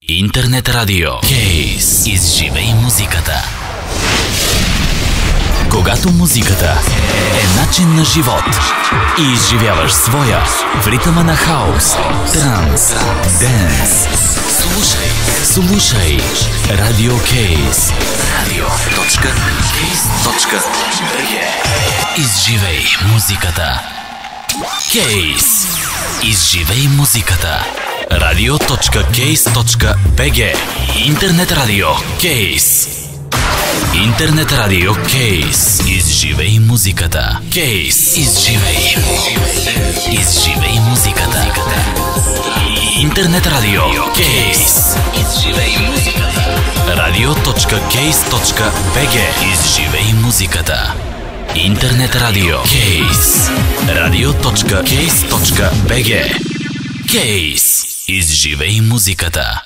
Интернет радио Кейс. Изживей музиката. Когато музиката е начин на живот и изживяваш своя в ритъма на хаос, транс, денс. Слушай Радио Кейс. Radio.case.bg. Изживей музиката. Кейс. Изживей музиката. Radio.case.bg. Интернет радио Кейс. Интернет радио Кейс. Изживей музиката. Кейс. Изживей музиката. Интернет радио Кейс. Изживей музиката. Radio.case.bg. Изживей музиката. Интернет радио Кейс. Radio.case.bg. Кейс. Изживей музиката.